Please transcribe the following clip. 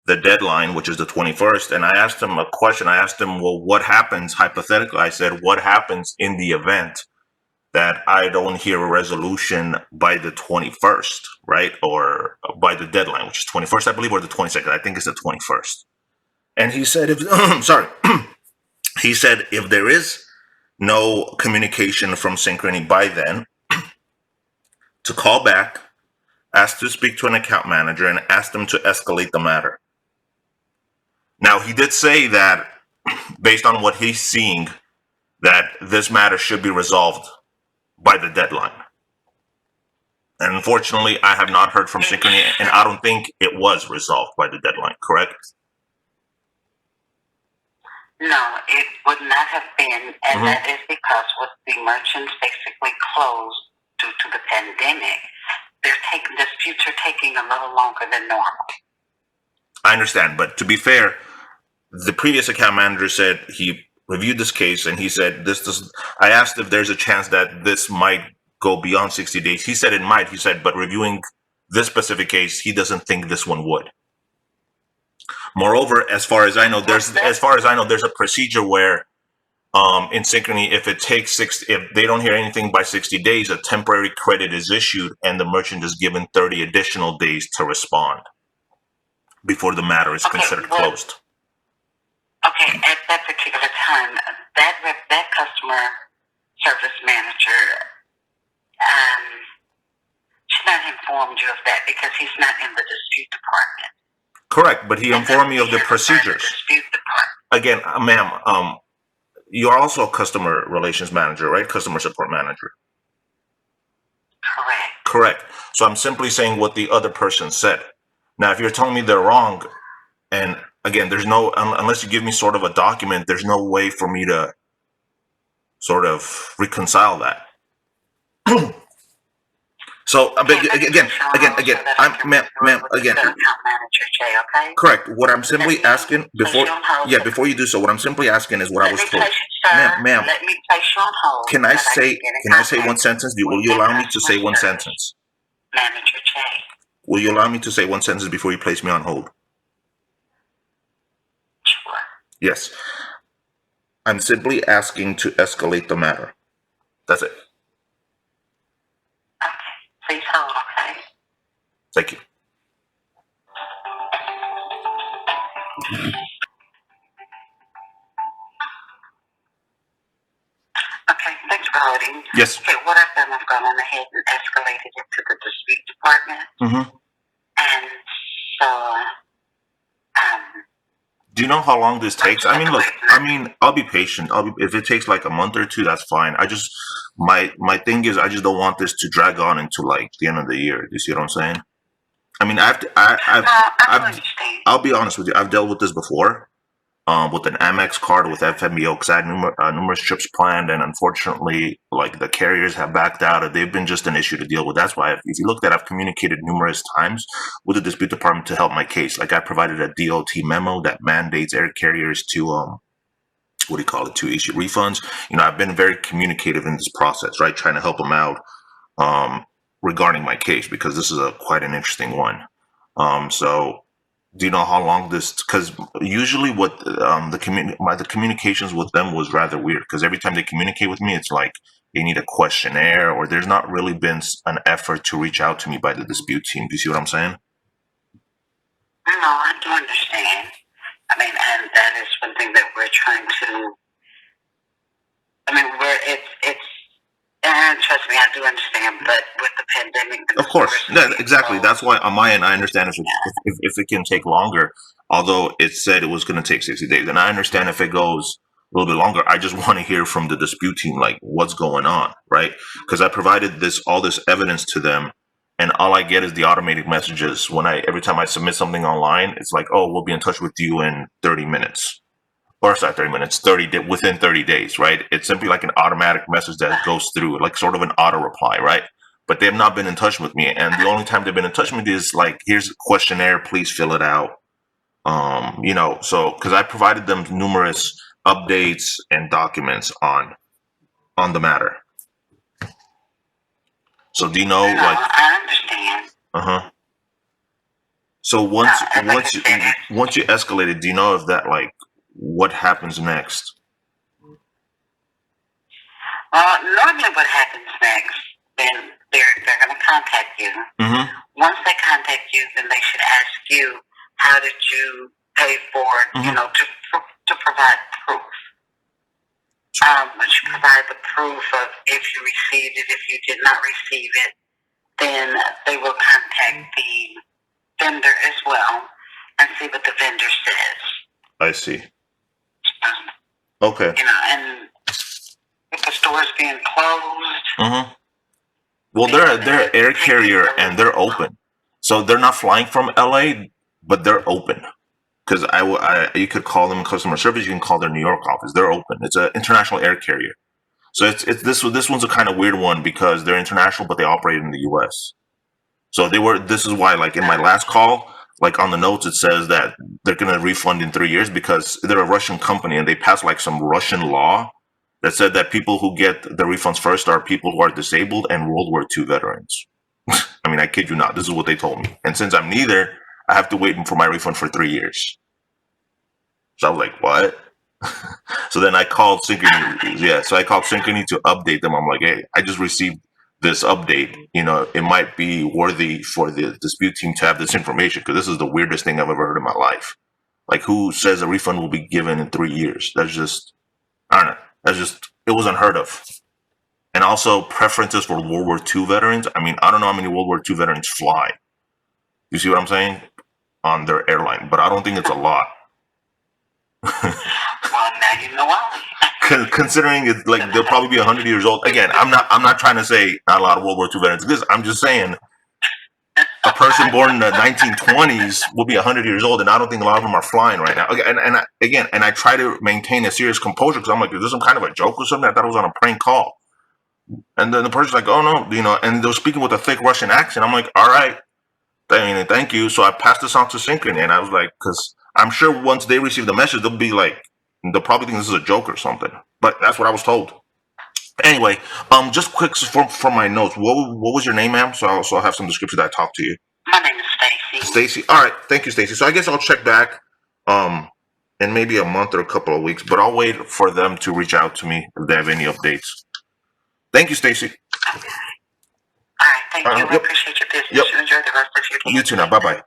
the deadline, which is the 21st. And I asked him a question. I asked him, well, what happens hypothetically? I said, what happens in the event that I don't hear a resolution by the 21st, right? Or by the deadline, which is 21st, I believe, or the 22nd. I think it's the 21st. And he said, if, sorry, he said, if there is no communication from Synchrony by then, to call back, ask to speak to an account manager, and ask them to escalate the matter. Now, he did say that, based on what he's seeing, that this matter should be resolved by the deadline. And unfortunately, I have not heard from Synchrony, and I don't think it was resolved by the deadline, correct? No, it would not have been, and that is because with the merchants basically closed due to the pandemic, disputes are taking a little longer than normal. I understand, but to be fair, the previous account manager said he reviewed this case and he said I asked if there's a chance that this might go beyond 60 days. He said it might. He said, but reviewing this specific case, he doesn't think this one would. Moreover, as far as I know, there's a procedure where in Synchrony, if they don't hear anything by 60 days, a temporary credit is issued and the merchant is given 30 additional days to respond before the matter is considered closed. Okay, at that particular time, that customer service manager should not have informed you of that because he's not in the dispute department. Correct, but he informed me of the procedures. Again, ma'am, you're also a customer relations manager, right? Customer support manager. Correct. Correct. So I'm simply saying what the other person said. Now, if you're telling me they're wrong, and again, there's no, unless you give me sort of a document, there's no way for me to sort of reconcile that. So again, ma'am, again. Correct. What I'm simply asking before you do so, what I'm simply asking is what I was told. Ma'am, let me place you on hold. Can I say one sentence? Will you allow me to say one sentence? Manager Jay. Will you allow me to say one sentence before you place me on hold? Sure. Yes. I'm simply asking to escalate the matter. That's it. Okay. Please hold, okay? Thank you. Okay, thanks for holding. Yes. Okay, what I've done, I've gone on ahead and escalated it to the dispute department. And so, do you know how long this takes? I mean, look, I'll be patient. If it takes like a month or two, that's fine. My thing is, I just don't want this to drag on into like the end of the year. You see what I'm saying? I mean, I'll be honest with you. I've dealt with this before, with an Amex card with FMBO, because I had numerous trips planned, and unfortunately, like the carriers have backed out. They've been just an issue to deal with. That's why, if you look at, I've communicated numerous times with the dispute department to help my case. Like I provided a DOT memo that mandates air carriers to to issue refunds. I've been very communicative in this process, right? Trying to help them out regarding my case, because this is quite an interesting one. So do you know how long this? Because usually, what the communications with them was rather weird. Because every time they communicate with me, it's like they need a questionnaire, or there's not really been an effort to reach out to me by the dispute team. Do you see what I'm saying? No, I do understand. I mean, and that is one thing that we're trying to. I mean, and trust me, I do understand, but with the pandemic, of course, exactly. That's why on my end, I understand if it can take longer. Although it said it was going to take 60 days, and I understand if it goes a little bit longer. I just want to hear from the dispute team, like what's going on, right? Because I provided all this evidence to them, and all I get is the automated messages every time I submit something online. It's like, oh, we'll be in touch with you in 30 minutes. Or it's not 30 minutes, within 30 days, right? It's simply like an automatic message that goes through, like sort of an auto reply, right? But they have not been in touch with me. And the only time they've been in touch with me is like, here's a questionnaire, please fill it out. So because I provided them numerous updates and documents on the matter. So do you know, I understand. So once As I once you said, once you escalate it, do you know if that like what happens next? normally what happens next, then they're going to contact you. Mm-hmm. Once they contact you, then they should ask you, how did you pay for it, Mm-hmm. to provide proof. Once you provide the proof of if you received it, if you did not receive it, then they will contact the vendor as well and see what the vendor says. I see. Okay. And if the store is being closed. Mm-hmm. Well, they're an air carrier and they're open, so they're not flying from LA, but they're open. Because you could call them customer service. You can call their New York office. They're open. It's an international air carrier. So it's this one's a kind of weird one because they're international, but they operate in the U.S. So this is why, like in my last call, like on the notes, it says that they're going to refund in 3 years because they're a Russian company and they passed like some Russian law that said that people who get the refunds first are people who are disabled and World War II veterans. I mean, I kid you not. This is what they told me. And since I'm neither, I have to wait for my refund for 3 years. So I was like, what? So then I called Synchrony. Yeah, so I called Synchrony to update them. I'm like, hey, I just received this update. It might be worthy for the dispute team to have this information because this is the weirdest thing I've ever heard in my life. Like, who says a refund will be given in 3 years? That's just, I don't know. It was unheard of. And also preferences for World War II veterans. I mean, I don't know how many World War II veterans fly. You see what I'm saying? On their airline, but I don't think it's a lot. Well, now you know why. Considering it's like they'll probably be 100 years old. Again, I'm not trying to say not a lot of World War II veterans exist. I'm just saying a person born in the 1920s will be 100 years old, and I don't think a lot of them are flying right now. And I try to maintain a serious composure because I'm like, is this some kind of a joke or something? I thought it was on a prank call. And then the person's like, oh no, and they're speaking with a thick Russian accent. I'm like, all right, thank you. So I passed this on to Synchrony, and I was like, because I'm sure once they receive the message, they'll probably think this is a joke or something. But that's what I was told. Anyway, just quick from my notes. What was your name, ma'am? So I'll have some description that I talked to you. My name is Stacy. Stacy. All right. Thank you, Stacy. So I guess I'll check back in maybe a month or a couple of weeks, but I'll wait for them to reach out to me if they have any updates. Thank you, Stacy. Okay. All right. Thank you. I appreciate your business. Yep. You enjoy the rest of your day. You too now. Bye-bye.